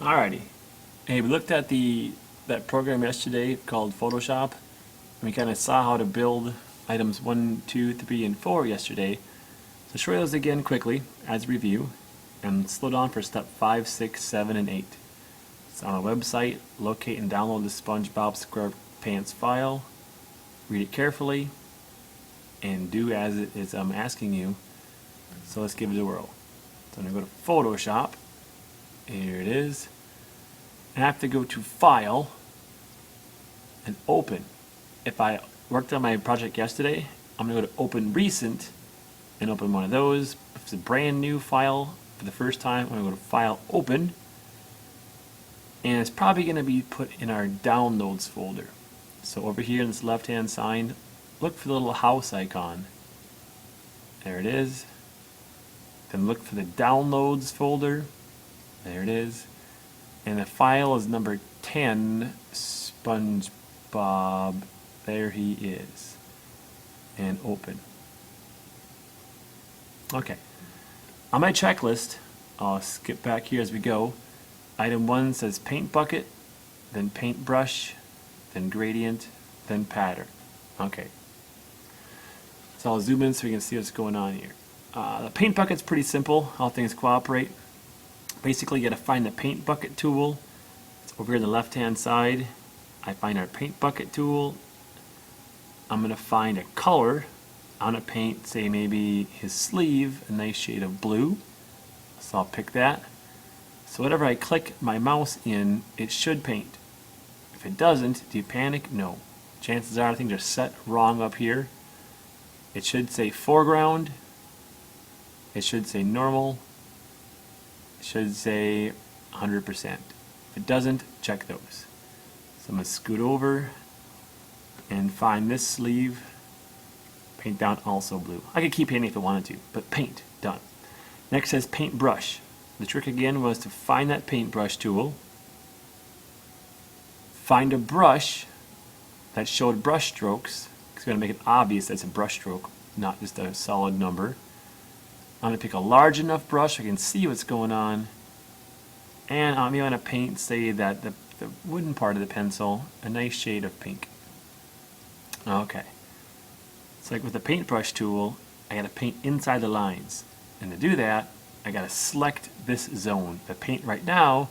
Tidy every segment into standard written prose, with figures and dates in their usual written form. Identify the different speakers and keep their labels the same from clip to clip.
Speaker 1: Alrighty. Hey, we looked at that program yesterday called Photoshop, and we kind of saw how to build items 1, 2, 3, and 4 yesterday. So show you those again quickly as a review, and slow down for step 5, 6, 7, and 8. It's on our website. Locate and download the SpongeBob SquarePants file. Read it carefully, and do as it is asking you. So let's give it a whirl. So I'm going to go to Photoshop. Here it is. I have to go to File and Open. If I worked on my project yesterday, I'm going to go to Open Recent and open one of those. If it's a brand new file for the first time, I'm going to go to File, Open. And it's probably going to be put in our Downloads folder. So over here in this left-hand side, look for the little house icon. There it is. Then look for the Downloads folder. There it is. And the file is number 10, SpongeBob. There he is. And open. Okay. On my checklist, I'll skip back here as we go. Item 1 says paint bucket, then paintbrush, then gradient, then pattern. Okay. So I'll zoom in so we can see what's going on here. The paint bucket's pretty simple, how things cooperate. Basically, you got to find the paint bucket tool. It's over here on the left hand side. I find our paint bucket tool. I'm going to find a color. I'm going to paint, say, maybe his sleeve, a nice shade of blue. So I'll pick that. So whatever I click my mouse in, it should paint. If it doesn't, do you panic? No. Chances are things are set wrong up here. It should say foreground. It should say normal. It should say 100%. If it doesn't, check those. So I'm going to scoot over and find this sleeve. Paint down also blue. I could keep painting if I wanted to, but paint, done. Next says paintbrush. The trick again was to find that paintbrush tool. Find a brush that showed brush strokes. It's going to make it obvious that it's a brush stroke, not just a solid number. I'm going to pick a large enough brush so I can see what's going on. And I'm going to paint, say, that the wooden part of the pencil, a nice shade of pink. Okay. It's like with the paintbrush tool, I got to paint inside the lines. And to do that, I got to select this zone. The paint right now,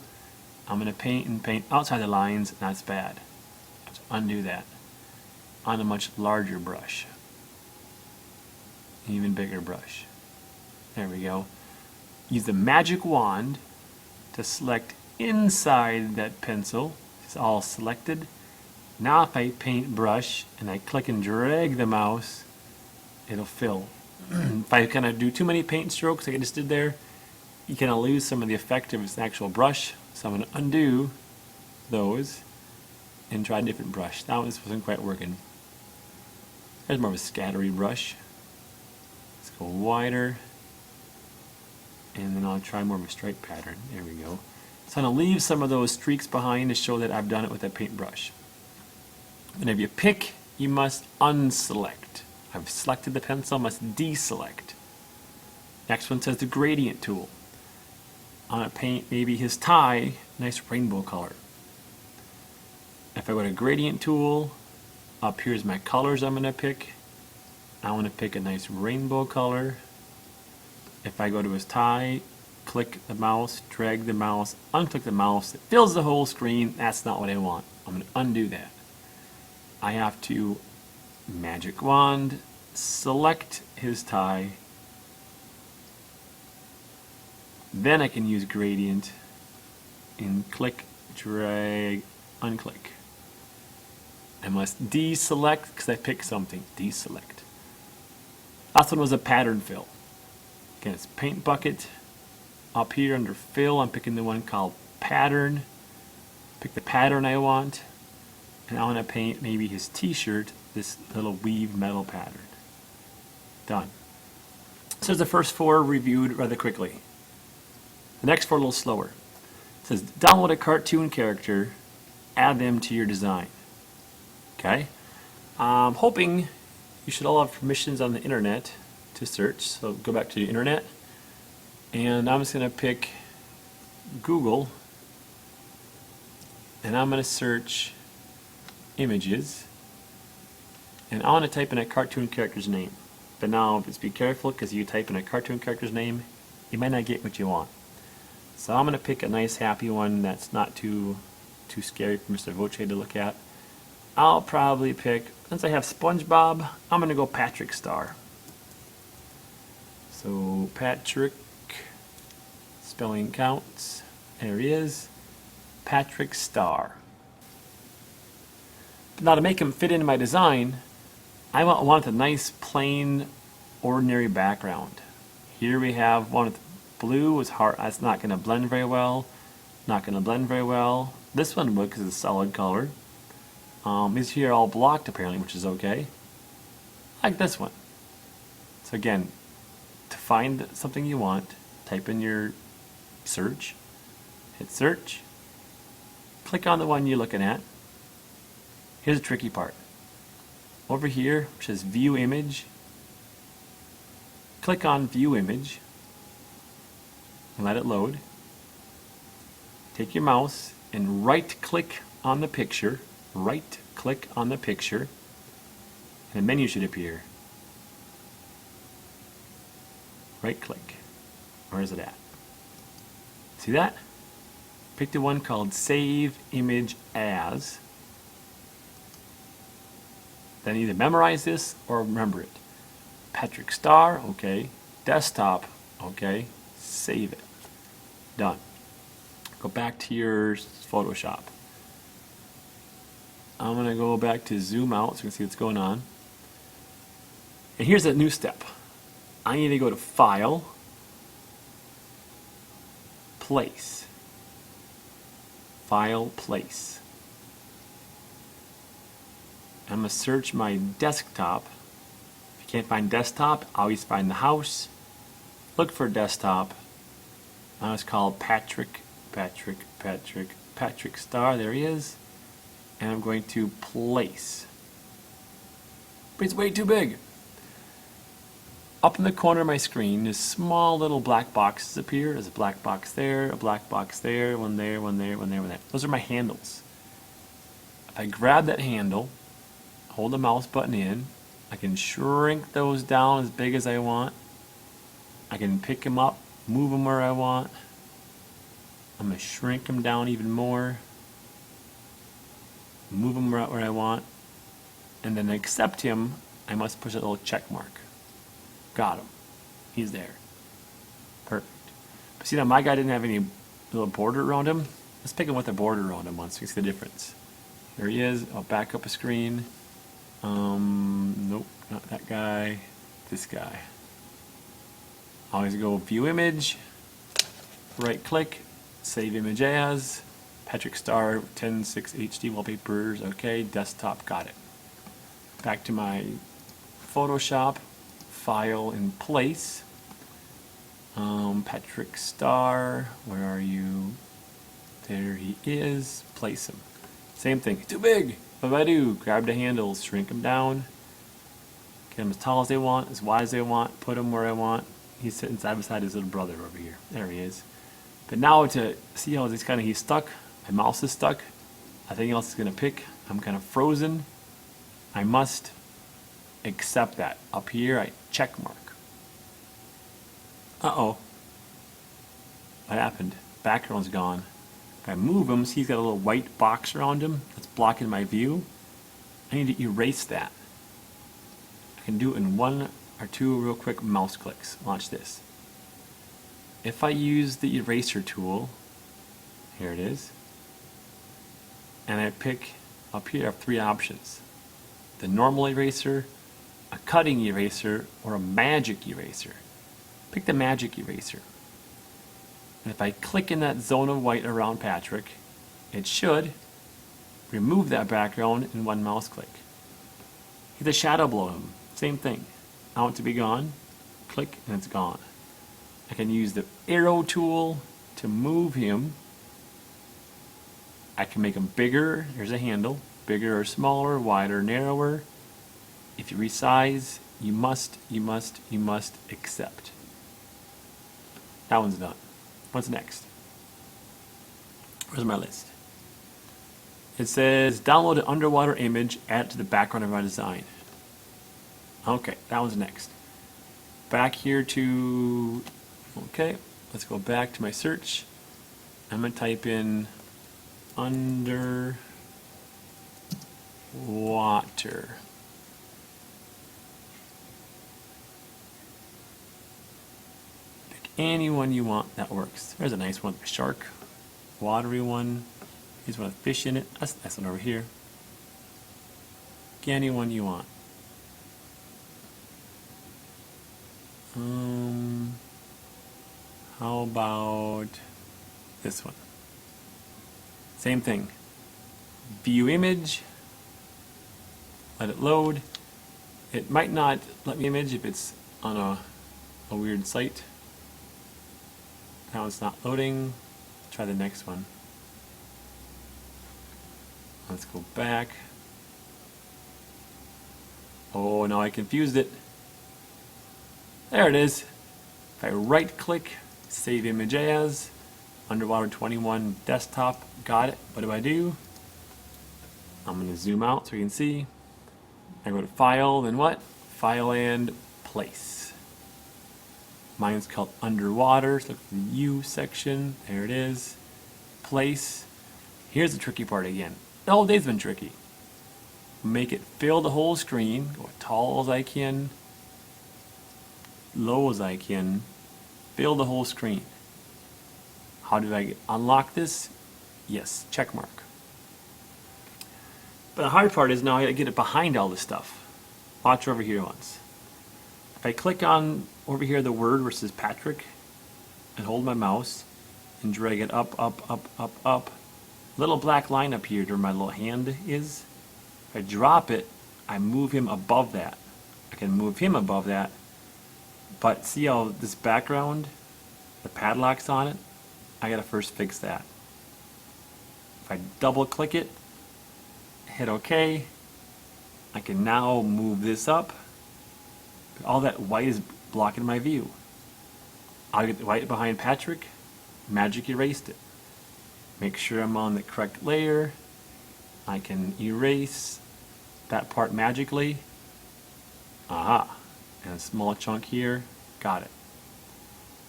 Speaker 1: I'm going to paint outside the lines, and that's bad. Let's undo that on a much larger brush. Even bigger brush. There we go. Use the magic wand to select inside that pencil. It's all selected. Now if I paint brush and I click and drag the mouse, it'll fill. If I kind of do too many paint strokes like I just did there, you kind of lose some of the effect of its actual brush. So I'm going to undo those and try a different brush. That one wasn't quite working. There's more of a scattery brush. Let's go wider. And then I'll try more of a stripe pattern. There we go. So I'm going to leave some of those streaks behind to show that I've done it with a paintbrush. And if you pick, you must unselect. I've selected the pencil, must deselect. Next one says the gradient tool. I'm going to paint maybe his tie, nice rainbow color. If I go to gradient tool, up here's my colors I'm going to pick. I want to pick a nice rainbow color. If I go to his tie, click the mouse, drag the mouse, unclick the mouse, it fills the whole screen. That's not what I want. I'm going to undo that. I have to magic wand, select his tie, then I can use gradient and click, drag, unclick. I must deselect because I picked something. Deselect. Last one was a pattern fill. Again, it's paint bucket. Up here under fill, I'm picking the one called pattern. Pick the pattern I want. And I want to paint maybe his t-shirt, this little weave metal pattern. Done. So there's the first 4 reviewed rather quickly. The next 4 a little slower. It says download a cartoon character, add them to your design. Okay? I'm hoping you should all have permissions on the internet to search. So go back to the internet. And I'm just going to pick Google and I'm going to search images, and I want to type in a cartoon character's name. But now just be careful, because you type in a cartoon character's name, you might not get what you want. So I'm going to pick a nice happy one that's not too scary for Mr. Voce to look at. I'll probably pick, since I have SpongeBob, I'm going to go Patrick Star. So Patrick, spelling counts, there he is, Patrick Star. Now to make him fit into my design, I want a nice plain ordinary background. Here we have one with blue, is hard, that's not going to blend very well, not going to blend very well. This one would because it's a solid color. These here are all blocked apparently, which is okay. Like this one. So again, to find something you want, type in your search, hit search, click on the one you're looking at. Here's the tricky part. Over here, which says View Image, click on View Image and let it load. Take your mouse and right-click on the picture, right-click on the picture, and a menu should appear. Right-click. Where is it at? See that? Pick the one called Save Image As. Then either memorize this or remember it. Patrick Star, okay. Desktop, okay. Save it. Done. Go back to your Photoshop. I'm going to go back to zoom out so you can see what's going on. And here's a new step. I need to go to File, Place. File, Place. I'm going to search my desktop. If you can't find desktop, always find the house. Look for desktop. Now it's called Patrick Star. There he is. And I'm going to place. But it's way too big. Up in the corner of my screen, there's small little black boxes appear. There's a black box there, a black box there, one there, one there, one there, one there. Those are my handles. If I grab that handle, hold the mouse button in, I can shrink those down as big as I want. I can pick them up, move them where I want. I'm going to shrink them down even more, move them right where I want, and then to accept him, I must push that little check mark. Got him. He's there. Perfect. But see now my guy didn't have any little border around him. Let's pick him with a border around him once so you see the difference. There he is. I'll back up a screen. Nope, not that guy. This guy. Always go View Image, right click, Save Image As, Patrick Star 10.6 HD wallpapers, okay, desktop, got it. Back to my Photoshop, File and Place. Patrick Star, where are you? There he is, place him. Same thing, too big. What do I do? Grab the handles, shrink them down, get them as tall as they want, as wide as they want, put them where I want. He's sitting side by side his little brother over here. There he is. But now to see how he's stuck, my mouse is stuck, nothing else is going to pick, I'm kind of frozen. I must accept that. Up here, I check mark. Uh-oh. What happened? Background's gone. If I move him, see he's got a little white box around him that's blocking my view. I need to erase that. I can do it in one or two real quick mouse clicks. Watch this. If I use the eraser tool, here it is, and I pick up here, I have three options. The normal eraser, a cutting eraser, or a magic eraser. Pick the magic eraser. And if I click in that zone of white around Patrick, it should remove that background in one mouse click. Hit the shadow below him, same thing. I want it to be gone, click and it's gone. I can use the arrow tool to move him. I can make him bigger, here's a handle, bigger or smaller, wider, narrower. If you resize, you must accept. That one's done. What's next? Where's my list? It says download an underwater image, add it to the background of our design. Okay, that one's next. Back here to, okay, let's go back to my search. I'm going to type in underwater. Pick any one you want, that works. There's a nice one, a shark, watery one. Here's one with fish in it. That's one over here. Pick any one you want. How about this one? Same thing. View image. Let it load. It might not let me image if it's on a weird site. Now it's not loading. Try the next one. Let's go back. Oh, now I confused it. There it is. If I right click, save image as, underwater 21 desktop, got it. What do? I'm going to zoom out so you can see. I go to file, then what? File and place. Mine's called underwater, so look for the U section. There it is. Place. Here's the tricky part again. The whole day's been tricky. Make it fill the whole screen, go as tall as I can, low as I can, fill the whole screen. How do I unlock this? Yes, check mark. But the hard part is now I gotta get it behind all this stuff. Watch over here once. If I click on over here the word where it says Patrick and hold my mouse and drag it up, up, up, up, up, little black line up here where my little hand is. If I drop it, I move him above that. I can move him above that. But see how this background, the padlock's on it? I gotta first fix that. If I double click it, hit OK, I can now move this up. All that white is blocking my view. I'll get the white behind Patrick, magic erased it. Make sure I'm on the correct layer. I can erase that part magically. Aha. And a small chunk here. Got it.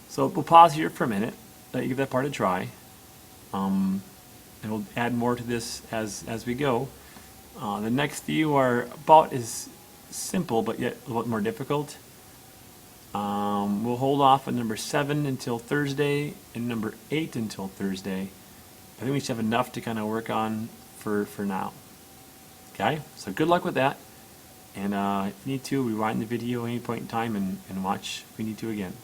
Speaker 1: So we'll pause here for a minute. Let you give that part a try. And we'll add more to this as we go. The next few are about as simple but yet a little bit more difficult. We'll hold off on number 7 until Thursday and number 8 until Thursday. I think we should have enough to kind of work on for now. Okay, so good luck with that. And if you need to, rewind the video at any point in time and watch if we need to again.